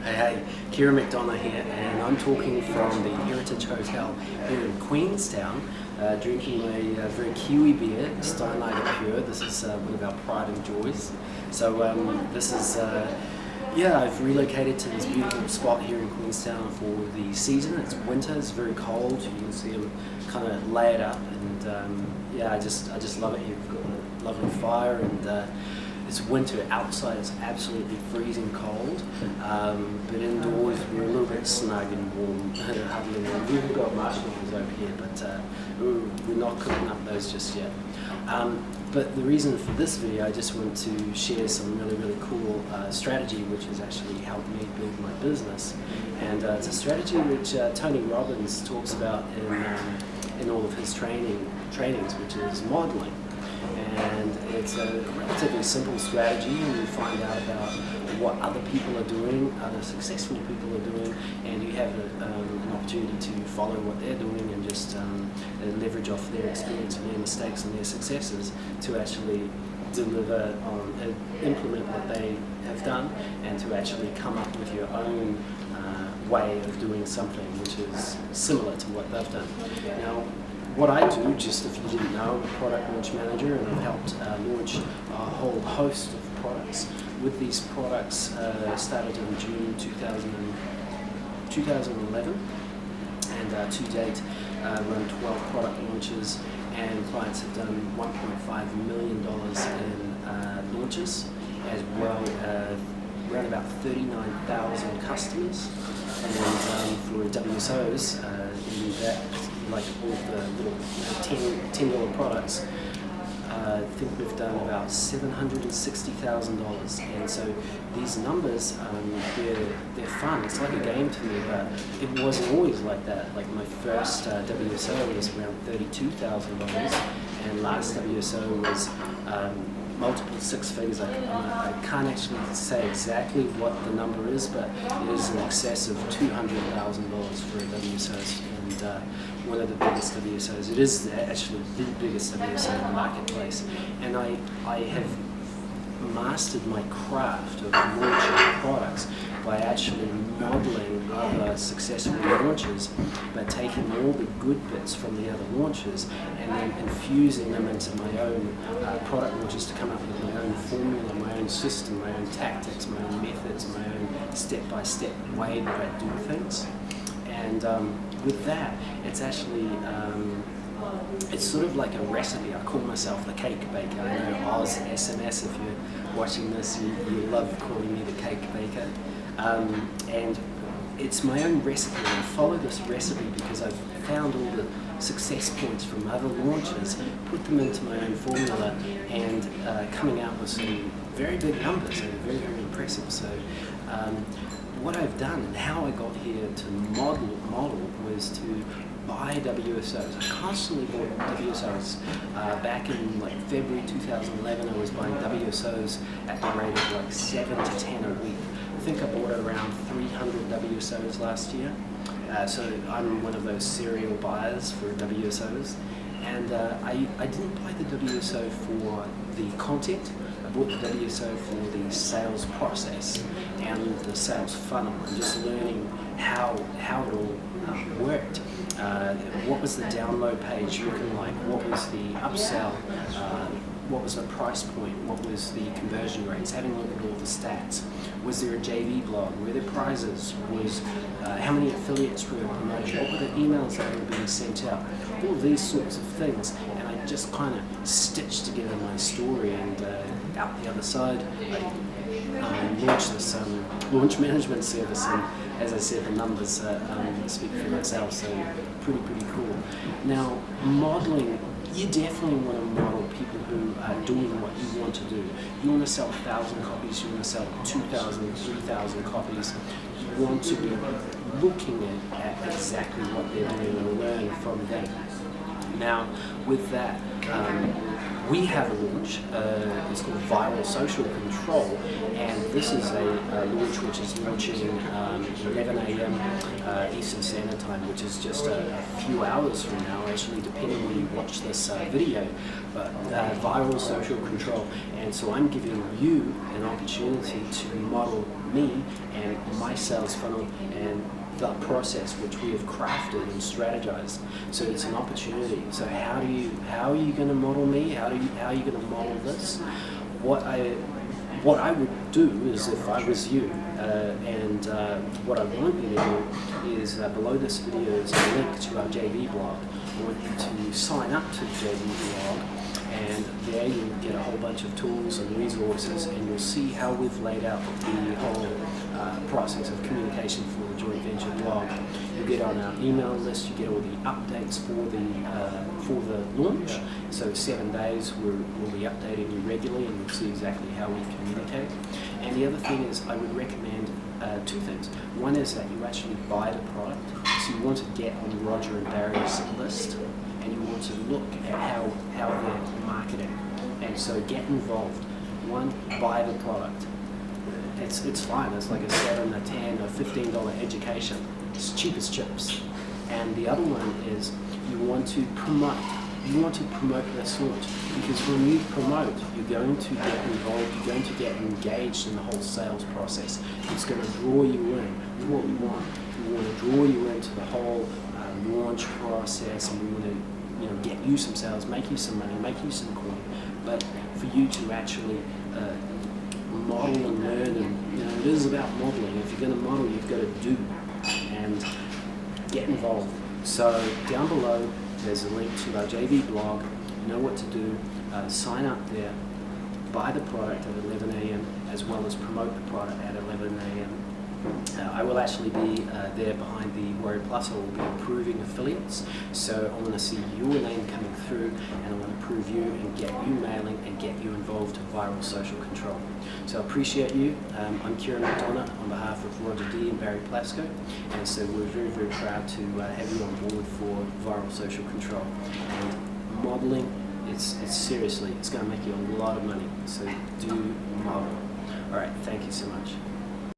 Hey, Kieran McDonough here, and I'm talking from the Heritage Hotel here in Queenstown, drinking a very Kiwi beer, Steinlager Pure. This is one of our pride and joys. So this is, I've relocated to this beautiful spot here in Queenstown for the season. It's winter, it's very cold. You can see them kind of layered up, and I just love it here. We've got a lovely fire, and it's winter outside, it's absolutely freezing cold, but indoors we're a little bit snug and warm, huddling in. We've got marshmallows over here, but we're not cooking up those just yet. But the reason for this video, I just want to share some really cool strategy which has actually helped me build my business. And it's a strategy which Tony Robbins talks about in all of his trainings, which is modeling. And it's a relatively simple strategy, and you find out about what other people are doing, other successful people are doing, and you have an opportunity to follow what they're doing and just leverage off their experience and their mistakes and their successes to actually deliver on, implement what they have done, and to actually come up with your own way of doing something which is similar to what they've done. Now, what I do, just if you didn't know, I'm a product launch manager, and I've helped launch a whole host of products. With these products started in June 2011, and to date run 12 product launches, and clients have done $1.5 million in launches, as well around about 39,000 customers. And for WSOs, in that, like all the little $10 products, I think we've done about $760,000. And so these numbers, they're fun. It's like a game to me, but it wasn't always like that. Like my first WSO was around $32,000, and last WSO was multiple six figures. I can't actually say exactly what the number is, but it is in excess of $200,000 for a WSO, and one of the biggest WSOs. It is actually the biggest WSO in the marketplace, and I have mastered my craft of launching products by actually modeling other successful launches, but taking all the good bits from the other launches and then infusing them into my own product launches to come up with my own formula, my own system, my own tactics, my own methods, my own step-by-step way that I do things. And with that, it's actually it's sort of like a recipe. I call myself the cake baker. I know Oz SMS, if you're watching this, you love calling me the cake baker. And it's my own recipe, and I follow this recipe because I've found all the success points from other launches, put them into my own formula, and coming out with some very big numbers, and very impressive. So what I've done and how I got here to model was to buy WSOs. I constantly bought WSOs. Back in like February 2011, I was buying WSOs at the rate of like 7 to 10 a week. I think I bought around 300 WSOs last year. So I'm one of those serial buyers for WSOs. And I didn't buy the WSO for the content. I bought the WSO for the sales process and the sales funnel, and just learning how it all worked. What was the download page looking like? What was the upsell? What was the price point? What was the conversion rates? Having a look at all the stats. Was there a JV blog? Were there prizes? Was how many affiliates were promoted? What were the emails that were being sent out? All these sorts of things, and I just kind of stitched together my story, and out the other side, I launched this launch management service, and as I said, the numbers speak for themselves, so pretty cool. Now, modeling, you definitely want to model people who are doing what you want to do. You want to sell 1,000 copies, you want to sell 2,000, 3,000 copies. You want to be looking at exactly what they're doing and learn from them. Now, with that, we have a launch. It's called Viral Social Control, and this is a launch which is launching 11 a.m. Eastern Standard Time, which is just a few hours from now, actually, depending when you watch this video. But Viral Social Control, and so I'm giving you an opportunity to model me and my sales funnel and the process which we have crafted and strategized. So it's an opportunity. So how are you going to model me? How are you going to model this? What I would do is, if I was you, and what I want you to do is below this video is a link to our JV blog. I want you to sign up to the JV blog, and there you'll get a whole bunch of tools and resources, and you'll see how we've laid out the whole process of communication for the joint venture blog. You'll get on our email list, you get all the updates for the launch. So 7 days we'll be updating you regularly, and you'll see exactly how we communicate. And the other thing is, I would recommend two things. One is that you actually buy the product. So you want to get on Roger and Barry's list, and you want to look at how they're marketing. And so get involved. One, buy the product. It's fine. It's like a $7, a $10, or $15 education. It's cheap as chips. And the other one is you want to promote. You want to promote this launch, because when you promote, you're going to get involved. You're going to get engaged in the whole sales process. It's going to draw you in. That's what we want. We want to draw you into the whole launch process, and we want to get you some sales, make you some money, make you some coin. But for you to actually model and learn, and it is about modeling. If you're going to model, you've got to do and get involved. So down below there's a link to our JV blog. You know what to do. Sign up there, buy the product at 11 a.m. as well as promote the product at 11 a.m. I will actually be there behind the Warrior Plus. I will be approving affiliates. So I want to see your name coming through, and I want to approve you and get you mailing and get you involved in Viral Social Control. So I appreciate you. I'm Kieran McDonough on behalf of Roger D and Barry Plasko, and so we're very, very proud to have you on board for Viral Social Control. And modeling, it's seriously, it's going to make you a lot of money. So do model. All right, thank you so much.